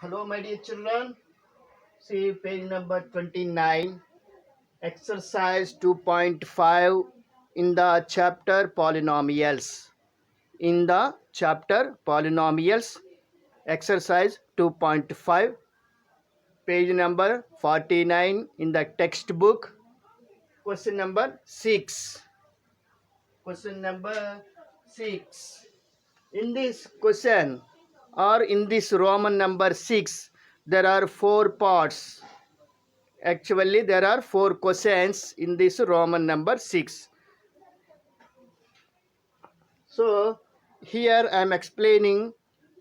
Hello, my dear children. See page number 29, exercise 2.5 in the chapter polynomials. In the chapter polynomials, exercise 2.5, page number 49 in the textbook. Question number 6. Question number 6. In this question or in this Roman number 6, there are 4 parts. Actually, there are 4 questions in this Roman number 6. So, here I am explaining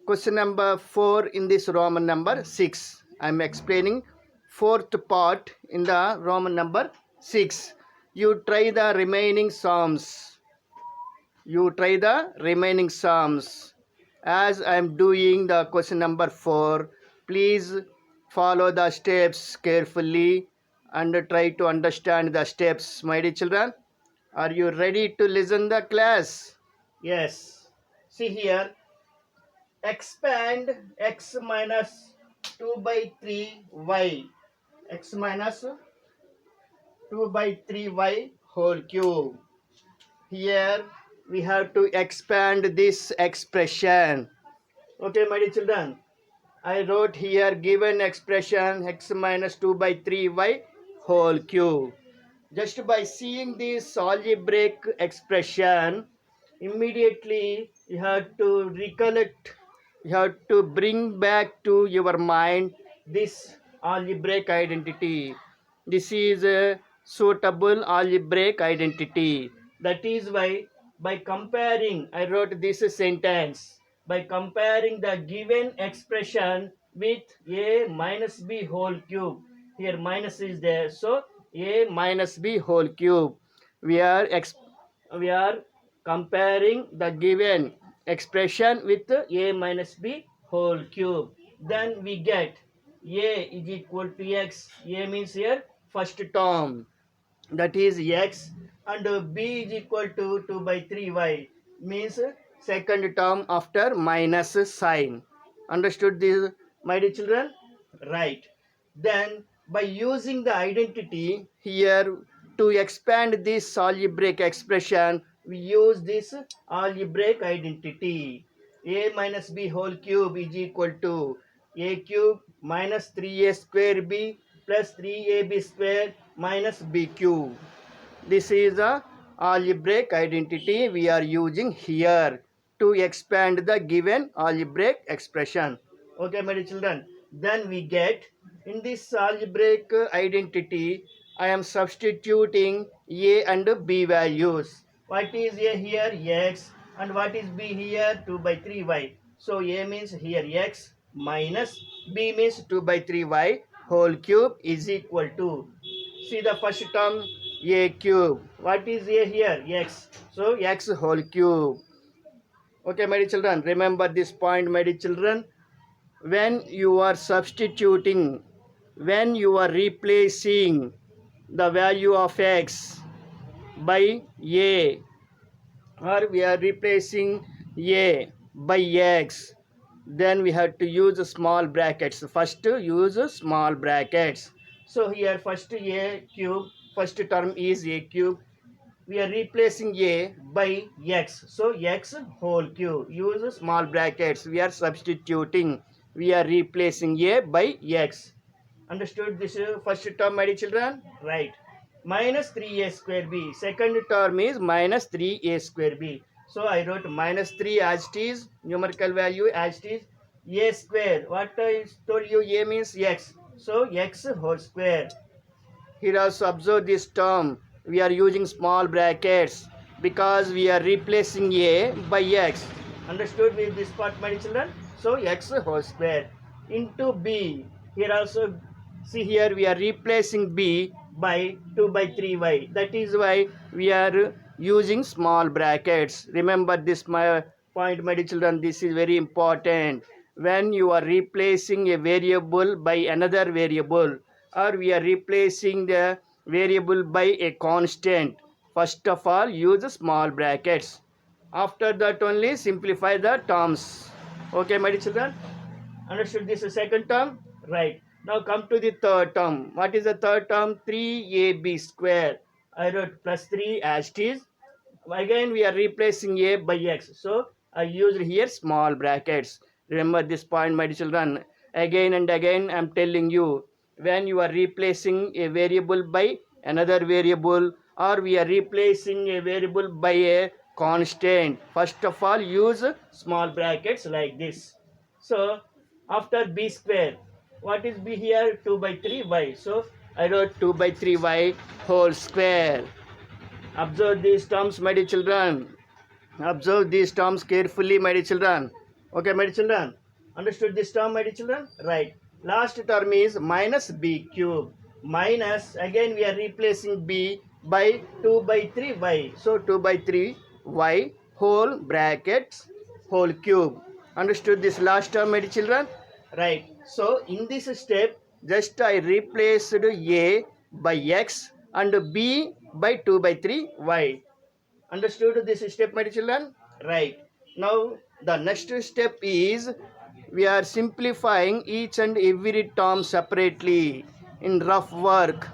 question number 4 in this Roman number 6. I am explaining fourth part in the Roman number 6. You try the remaining sums. You try the remaining sums. As I am doing the question number 4, please follow the steps carefully and try to understand the steps, my dear children. Are you ready to listen the class? Yes. See here, expand x minus 2 by 3y. X minus 2 by 3y whole cube. Here we have to expand this expression. Okay, my dear children. I wrote here given expression x minus 2 by 3y whole cube. Just by seeing this algebraic expression, immediately you have to recollect, you have to bring back to your mind this algebraic identity. This is a suitable algebraic identity. That is why by comparing, I wrote this sentence, by comparing the given expression with a minus b whole cube. Here minus is there, so a minus b whole cube. We are comparing the given expression with a minus b whole cube. Then we get a is equal to x. A means here first term, that is x, and b is equal to 2 by 3y means second term after minus sign. Understood this, my dear children? Right. Then by using the identity here to expand this algebraic expression, we use this algebraic identity. A minus b whole cube is equal to a cube minus 3a square b plus 3ab square minus b cube. This is the algebraic identity we are using here to expand the given algebraic expression. Okay, my dear children. Then we get in this algebraic identity, I am substituting a and b values. What is a here? X. And what is b here? 2 by 3y. So a means here x minus b means 2 by 3y whole cube is equal to, see the first term, a cube. What is a here? X. So x whole cube. Okay, my dear children, remember this point, my dear children. When you are substituting, when you are replacing the value of x by a, or we are replacing a by x, then we have to use small brackets. First use small brackets. So here first a cube, first term is a cube. We are replacing a by x. So x whole cube. Use small brackets. We are substituting. We are replacing a by x. Understood this first term, my dear children? Right. Minus 3a square b. Second term is minus 3a square b. So I wrote minus 3 as it is, numerical value as it is, a square. What I told you, a means x. So x whole square. Here also observe this term. We are using small brackets because we are replacing a by x. Understood with this part, my children? So x whole square into b. Here also, see here we are replacing b by 2 by 3y. That is why we are using small brackets. Remember this my point, my dear children. This is very important. When you are replacing a variable by another variable, or we are replacing the variable by a constant, first of all use small brackets. After that only simplify the terms. Okay, my dear children? Understood this second term? Right. Now come to the third term. What is the third term? 3ab square. I wrote plus 3 as it is. Again we are replacing a by x. So I used here small brackets. Remember this point, my children. Again and again I am telling you, when you are replacing a variable by another variable, or we are replacing a variable by a constant, first of all use small brackets like this. So after b square, what is b here? 2 by 3 y. So I wrote 2 by 3 y whole square. Observe these terms, my dear children. Observe these terms carefully, my dear children. Okay, my dear children. Understood this term, my dear children? Right. Last term is minus b cube. Minus, again we are replacing b by 2 by 3 y. So 2 by 3 y whole brackets whole cube. Understood this last term, my dear children? Right. So in this step, just I replaced a by x and b by 2 by 3 y. Understood this step, my children? Right. Now the next step is we are simplifying each and every term separately in rough work.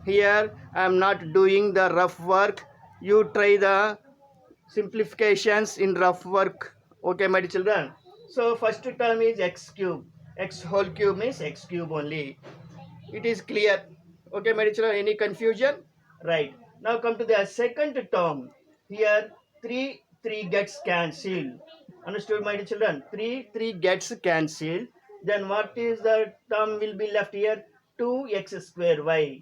Here I am not doing the rough work. You try the simplifications in rough work. Okay, my children? So first term is x cube. X whole cube means x cube only. It is clear. Okay, my children, any confusion? Right. Now come to the second term. Here 3 gets cancelled. Understood, my children? 3 gets cancelled. Then what is the term will be left here? 2x square y.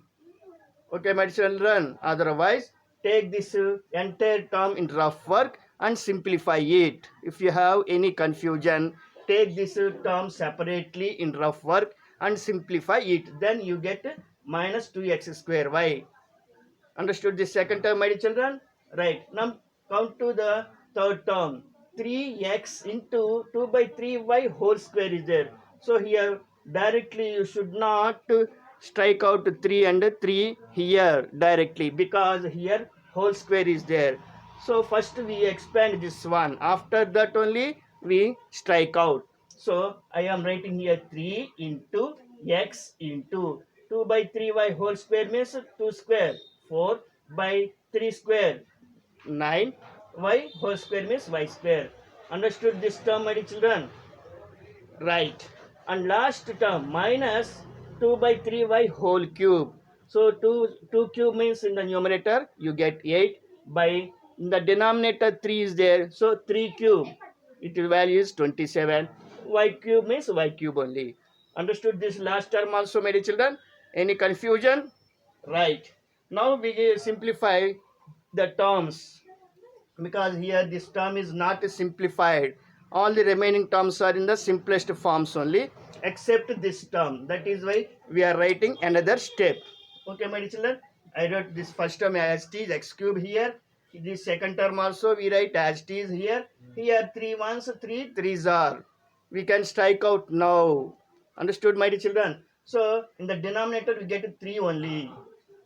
Okay, my children. Otherwise, take this entire term in rough work and simplify it. If you have any confusion, take this term separately in rough work and simplify it. Then you get minus 2x square y. Understood the second term, my dear children? Right. Now come to the third term. 3x into 2 by 3y whole square is there. So here directly you should not strike out 3 and 3 here directly, because here whole square is there. So first we expand this one. After that only we strike out. So I am writing here 3 into x into 2 by 3y whole square means 2 square. 4 by 3 square 9, y whole square means y square. Understood this term, my dear children? Right. And last term minus 2 by 3y whole cube. So 2 cube means in the numerator you get 8, by in the denominator 3 is there. So 3 cube, its value is 27. Y cube means y cube only. Understood this last term also, my dear children? Any confusion? Right. Now we simplify the terms, because here this term is not simplified. All the remaining terms are in the simplest forms only, except this term. That is why we are writing another step. Okay, my dear children? I wrote this first term as it is, x cube here. This second term also we write as it is here. Here 3 ones, 3 threes are. We can strike out now. Understood, my dear children? So in the denominator we get 3 only.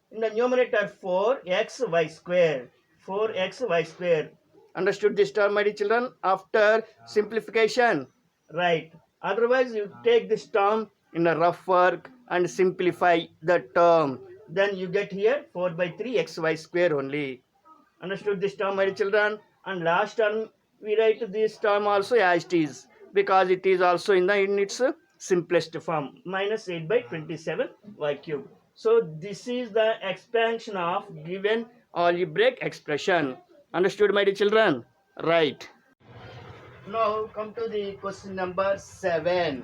In the numerator 4xy square. 4xy square. Understood this term, my dear children? After simplification. Right. Otherwise, you take this term in a rough work and simplify the term. Then you get here 4 by 3 xy square only. Understood this term, my dear children? And last term, we write this term also as it is, because it is also in its simplest form. Minus 8 by 27 y cube. So this is the expansion of given algebraic expression. Understood, my dear children? Right. Now come to the question number 7.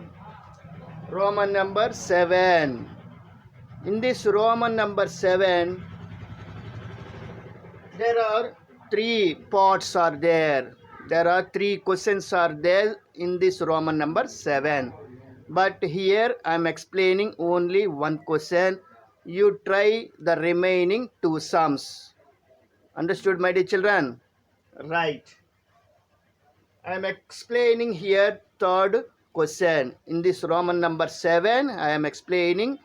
Roman number 7. In this Roman number 7, there are 3 parts are there. There are 3 questions are there in this Roman number 7. But here I am explaining only one question. You try the remaining 2 sums. Understood, my dear children? Right. I am explaining here third question. In this Roman number 7, I am explaining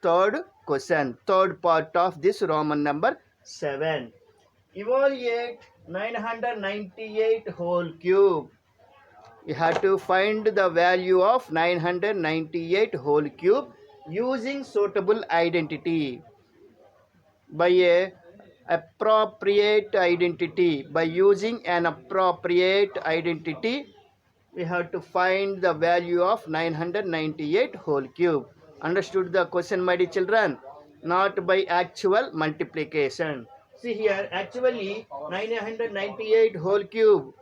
third question, third part of this Roman number 7. Evaluate 998 whole cube. We have to find the value of 998 whole cube using suitable identity by a appropriate identity. By using an appropriate identity, we have to find the value of 998 whole cube. Understood the question, my dear children? Not by actual multiplication. See here, actually 998 whole cube.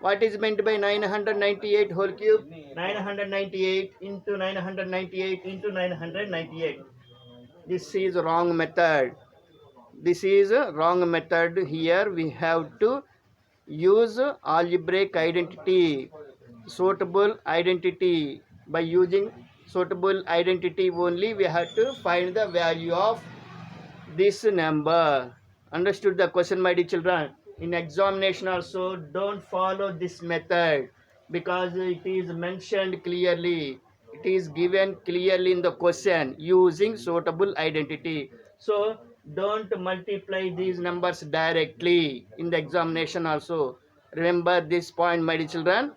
What is meant by 998 whole cube? 998 into 998 into 998. This is wrong method. This is a wrong method. Here we have to use algebraic identity, suitable identity. By using suitable identity only, we have to find the value of this number. Understood the question, my dear children? In examination also, don't follow this method because it is mentioned clearly. It is given clearly in the question using suitable identity. So don't multiply these numbers directly in the examination also. Remember this point, my dear children.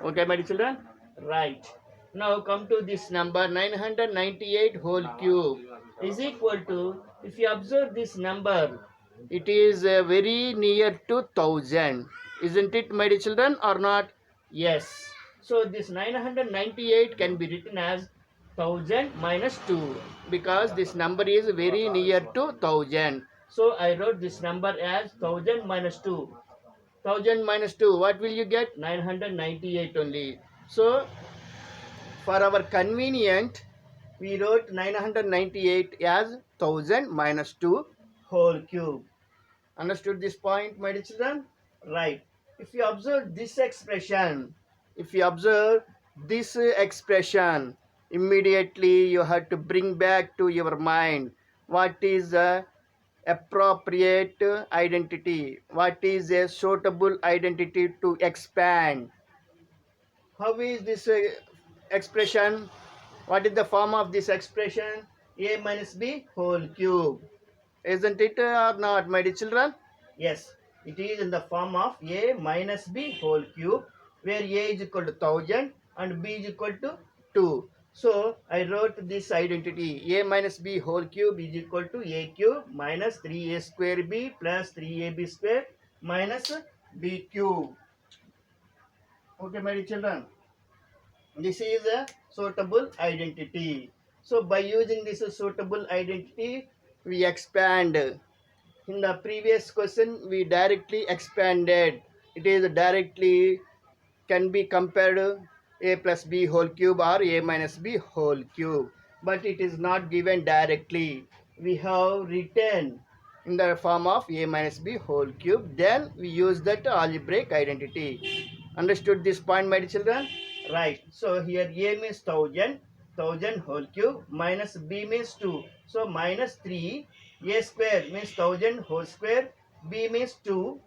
Okay, my dear children? Right. Now come to this number 998 whole cube is equal to, if you observe this number, it is very near to 1000. Isn't it, my dear children, or not? Yes. So this 998 can be written as 1000 minus 2 because this number is very near to 1000. So I wrote this number as 1000 minus 2. 1000 minus 2, what will you get? 998 only. So for our convenient, we wrote 998 as 1000 minus 2 whole cube. Understood this point, my dear children? Right. If you observe this expression, immediately you have to bring back to your mind what is the appropriate identity, what is a suitable identity to expand. How is this expression? What is the form of this expression? A minus b whole cube. Isn't it or not, my dear children? Yes, it is in the form of a minus b whole cube, where a is equal to 1000 and b is equal to 2. So I wrote this identity. A minus b whole cube is equal to a cube minus 3a square b plus 3ab square minus b cube. Okay, my dear children. This is a suitable identity. So by using this suitable identity, we expand. In the previous question, we directly expanded. It is directly can be compared a plus b whole cube or a minus b whole cube. But it is not given directly. We have written in the form of a minus b whole cube. Then we use that algebraic identity. Understood this point, my dear children? Right. So here a means 1000 whole cube minus b means 2. So minus 3. A square means 1000 whole square. B means 2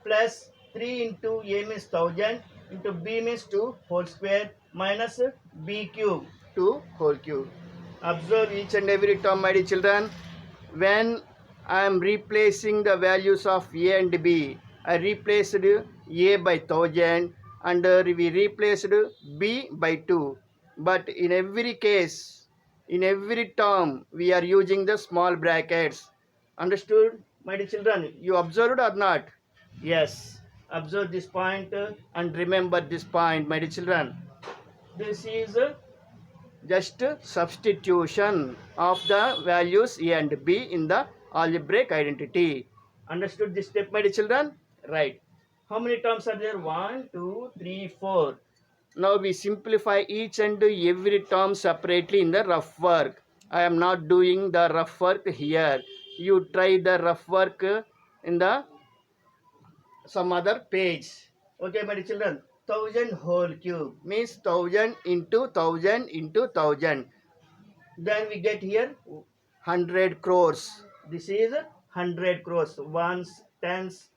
plus 3 into a means 1000 into b means 2 whole square minus b cube 2 whole cube. Observe each and every term, my dear children. When I am replacing the values of a and b, I replaced a by 1000 and we replaced b by 2. But in every case, in every term, we are using the small brackets. Understood, my dear children? You observed or not? Yes. Observe this point and remember this point, my dear children. This is just substitution of the values a and b in the algebraic identity. Understood this step, my dear children? Right. How many terms are there? 1, 2, 3, 4. Now we simplify each and every term separately in the rough work. I am not doing the rough work here. You try the rough work in the some other page. Okay, my dear children. 1000 whole cube means 1000 into 1000 into 1000. Then we get here 100 crores. This is 100 crores. Ones, tens,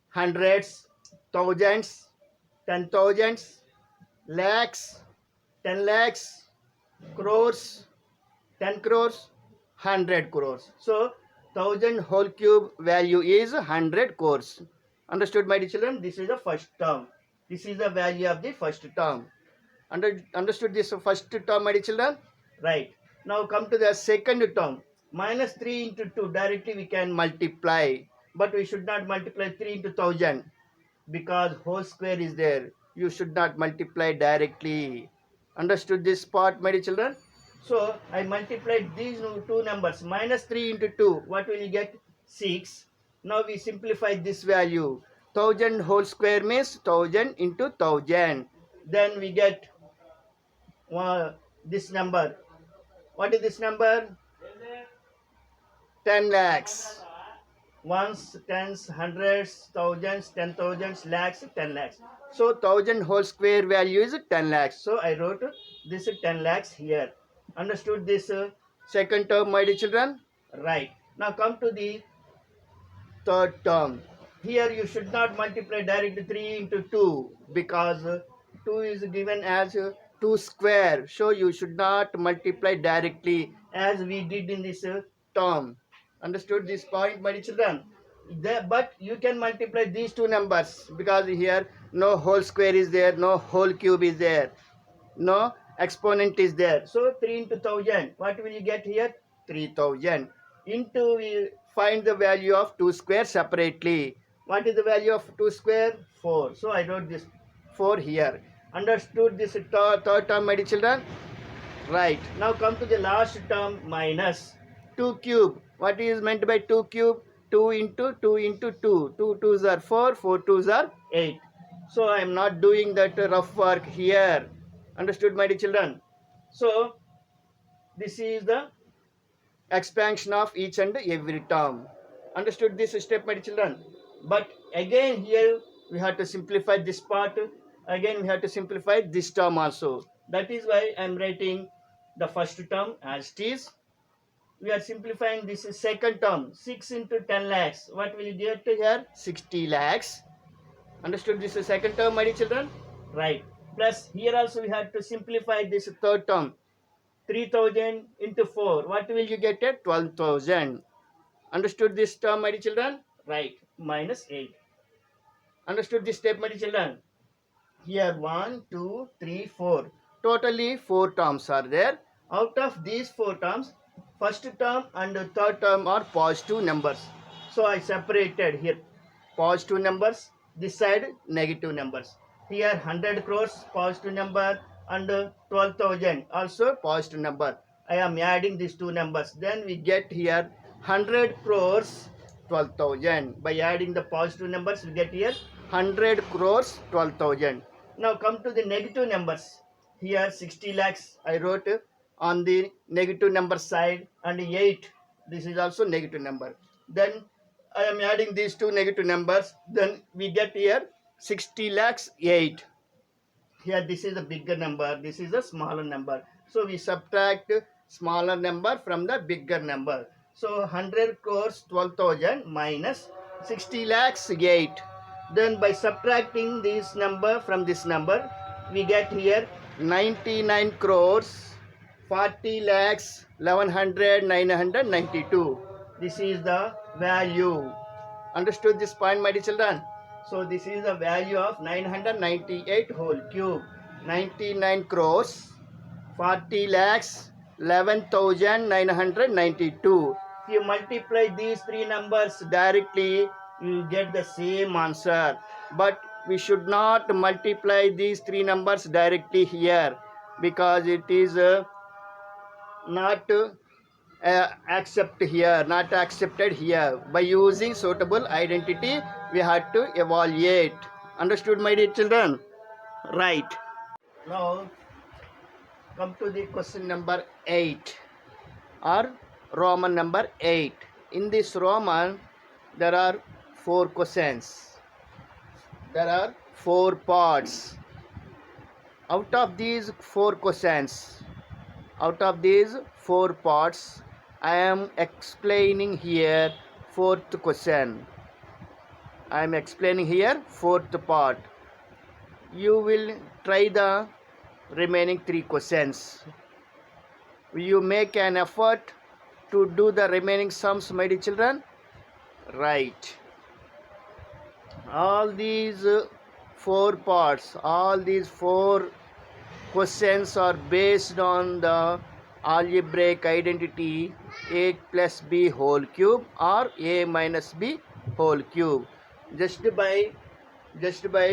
hundreds, thousands, 10,000s, lakhs, 10 lakhs, crores, 10 crores, 100 crores. So 1000 whole cube value is 100 crores. Understood, my dear children? This is the first term. This is the value of the first term. Understood this first term, my dear children? Right. Now come to the second term. Minus 3 into 2. Directly we can multiply. But we should not multiply 3 into 1000 because whole square is there. You should not multiply directly. Understood this part, my dear children? So I multiplied these two numbers. Minus 3 into 2. What will you get? 6. Now we simplify this value. 1000 whole square means 1000 into 1000. Then we get this number. What is this number? 10 lakhs. Ones, tens, hundreds, thousands, 10,000, lakhs, 10 lakhs. So 1000 whole square value is 10 lakhs. So I wrote this 10 lakhs here. Understood this second term, my dear children? Right. Now come to the third term. Here you should not multiply directly 3 into 2 because 2 is given as 2 square. So you should not multiply directly as we did in this term. Understood this point, my dear children? But you can multiply these two numbers because here no whole square is there, no whole cube is there, no exponent is there. So 3 into 1000. What will you get here? 3000. Into we find the value of 2 square separately. What is the value of 2 square? 4. So I wrote this 4 here. Understood this third term, my dear children? Right. Now come to the last term, minus 2 cube. What is meant by 2 cube? 2 into 2 into 2. 2 2s are 4, 4 2s are 8. So I am not doing that rough work here. Understood, my dear children? So this is the expansion of each and every term. Understood this step, my dear children? But again here we have to simplify this part. Again we have to simplify this term also. That is why I am writing the first term as it is. We are simplifying this second term. 6 into 10 lakhs. What will you get here? 60 lakhs. Understood this second term, my dear children? Right. Plus here also we have to simplify this third term. 3000 into 4. What will you get at? 12,000. Understood this term, my dear children? Right. Minus 8. Understood this step, my dear children? Here 1, 2, 3, 4. Totally 4 terms are there. Out of these 4 terms, first term and third term are positive numbers. So I separated here positive numbers, this side negative numbers. Here 100 crores positive number and 12,000 also positive number. I am adding these two numbers. Then we get here 100 crores 12,000. By adding the positive numbers we get here 100 crores 12,000. Now come to the negative numbers. Here 60 lakhs I wrote on the negative number side and 8. This is also negative number. Then I am adding these two negative numbers. Then we get here 60 lakhs 8. Here this is a bigger number. This is a smaller number. So we subtract smaller number from the bigger number. So 100 crores 12,000 minus 60 lakhs 8. Then by subtracting this number from this number, we get here 99 crores 40 lakhs 1100 992. This is the value. Understood this point, my dear children? So this is the value of 998 whole cube. 99 crores 40 lakhs 11,992. If you multiply these three numbers directly, you get the same answer. But we should not multiply these three numbers directly here because it is not accepted here. By using suitable identity, we have to evaluate. Understood, my dear children? Right. Now, come to the question number 8 or Roman number 8. In this Roman, there are 4 questions. There are 4 parts. Out of these 4 questions, out of these 4 parts, I am explaining here 4th question. I am explaining here 4th part. You will try the remaining 3 questions. Will you make an effort to do the remaining sums, my dear children? Right. All these 4 parts. All these 4 questions are based on the algebraic identity a plus b whole cube or a minus b whole cube. Just by just by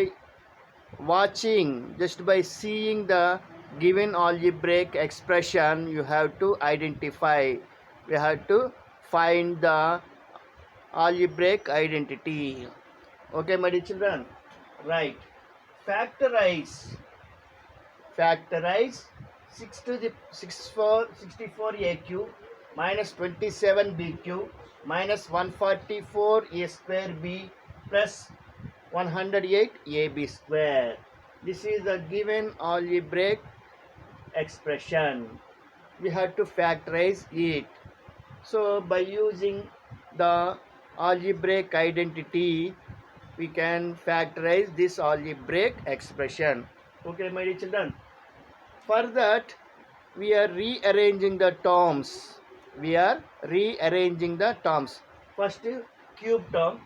watching, just by seeing the given algebraic expression, you have to identify, we have to find the algebraic identity. Okay, my dear children, right? Factorize factorize 6 to the 64 a cube minus 27 b cube minus 144 a square b plus 108 ab square. This is the given algebraic expression. We have to factorize it. So by using the algebraic identity, we can factorize this algebraic expression. Okay, my dear children. For that, we are rearranging the terms. We are rearranging the terms. First, cube term,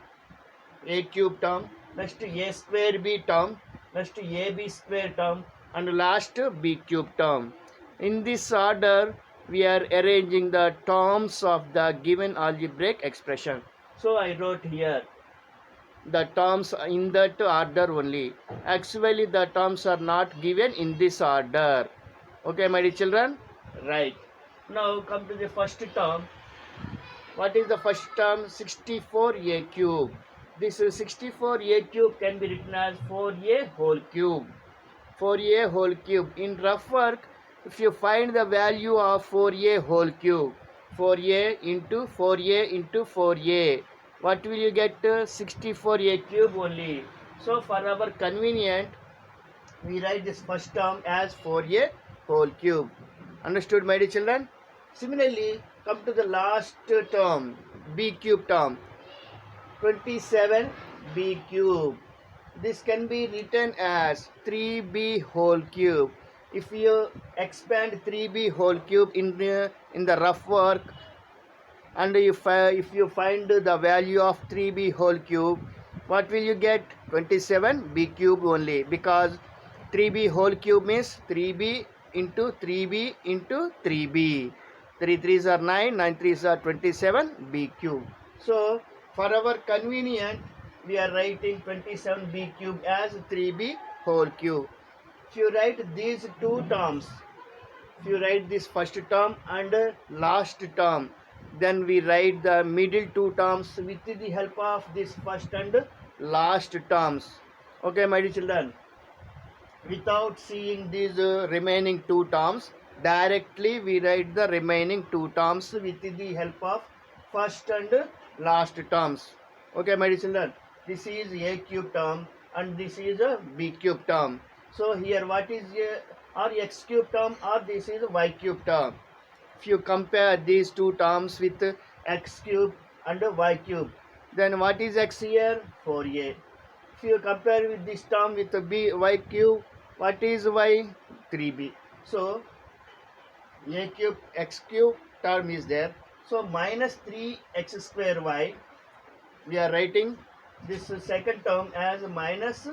a cube term, next a square b term, next ab square term, and last b cube term. In this order, we are arranging the terms of the given algebraic expression. So I wrote here the terms in that order only. Actually, the terms are not given in this order. Okay, my dear children? Right. Now come to the first term. What is the first term? 64a cube. This 64a cube can be written as 4a whole cube. 4a whole cube. In rough work, if you find the value of 4a whole cube, 4a into 4a into 4a, what will you get? 64a cube only. So for our convenient, we write this first term as 4a whole cube. Understood, my dear children? Similarly, come to the last term, b cube term, 27b cube. This can be written as 3b whole cube. If you expand 3b whole cube in the rough work, and if you find the value of 3b whole cube, what will you get? 27b cube only, because 3b whole cube means 3b into 3b into 3b. 3 3s are 9, 9 3s are 27b cube. So for our convenient, we are writing 27b cube as 3b whole cube. If you write these two terms, if you write this first term and last term, then we write the middle two terms with the help of this first and last terms. Okay, my dear children? Without seeing these remaining two terms, directly we write the remaining two terms with the help of first and last terms. Okay, my dear children? This is a cube term and this is a b cube term. So here what is or x cube term, or this is y cube term. If you compare these two terms with x cube and y cube, then what is x here? 4a. If you compare with this term with y cube, what is y? 3b. So a cube x cube term is there. So minus 3x square y, we are writing this second term as minus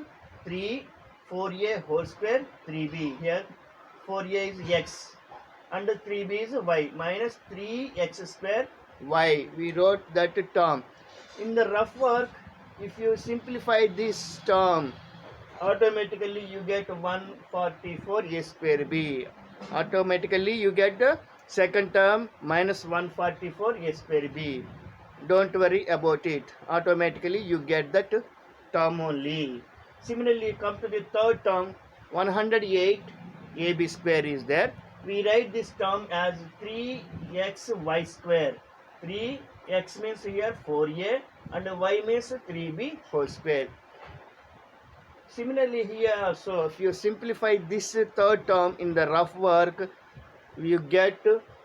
3 4a whole square 3b. Here 4a is x and 3b is y, minus 3x square y. We wrote that term. In the rough work, if you simplify this term, automatically you get 144 a square b. Automatically you get the second term minus 144 a square b. Don't worry about it. Automatically you get that term only. Similarly, come to the third term, 108 ab square is there. We write this term as 3xy square. 3x means here 4a and y means 3b whole square. Similarly here also, if you simplify this third term in the rough work, you get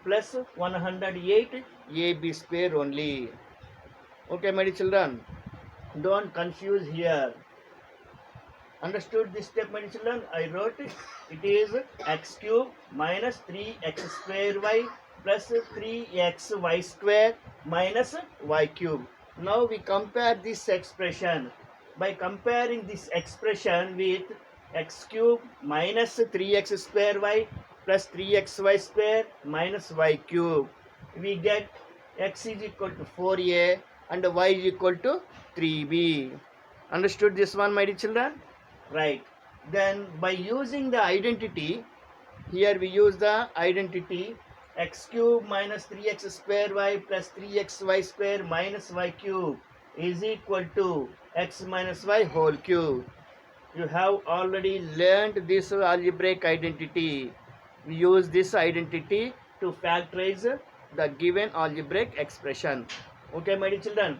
plus 108 ab square only. Okay, my dear children? Don't confuse here. Understood this step, my dear children? I wrote it is x cube minus 3x square y plus 3xy square minus y cube. Now we compare this expression. by comparing this expression with x cube minus 3x square y plus 3xy square minus y cube, we get x is equal to 4a and y is equal to 3b. Understood this one, my dear children? Right. Then by using the identity, here we use the identity x cube minus 3x square y plus 3xy square minus y cube is equal to x minus y whole cube. You have already learned this algebraic identity. We use this identity to factorize the given algebraic expression. Okay, my dear children.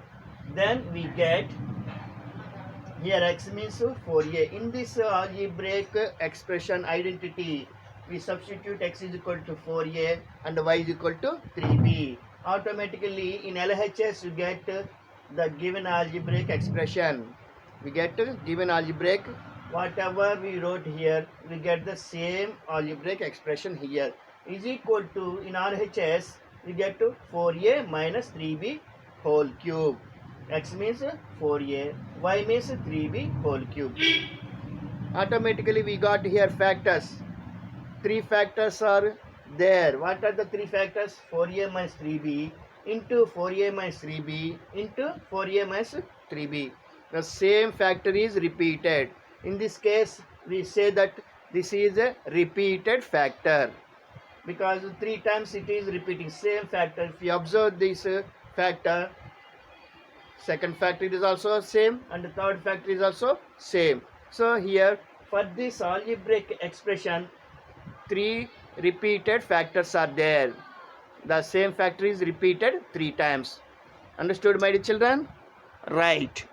Then we get here x means 4a. In this algebraic expression identity, we substitute x is equal to 4a and y is equal to 3b. Automatically in LHS you get the given algebraic expression. We get given algebraic, whatever we wrote here, we get the same algebraic expression here is equal to, in RHS we get to 4a minus 3b whole cube. X means 4a, y means 3b whole cube. Automatically we got here factors. Three factors are there. What are the three factors? 4a minus 3b into 4a minus 3b into 4a minus 3b. The same factor is repeated. In this case, we say that this is a repeated factor because 3 times it is repeating same factor. If you observe this factor, second factor is also same and the third factor is also same. So here for this algebraic expression, 3 repeated factors are there. The same factor is repeated 3 times. Understood, my dear children? Right.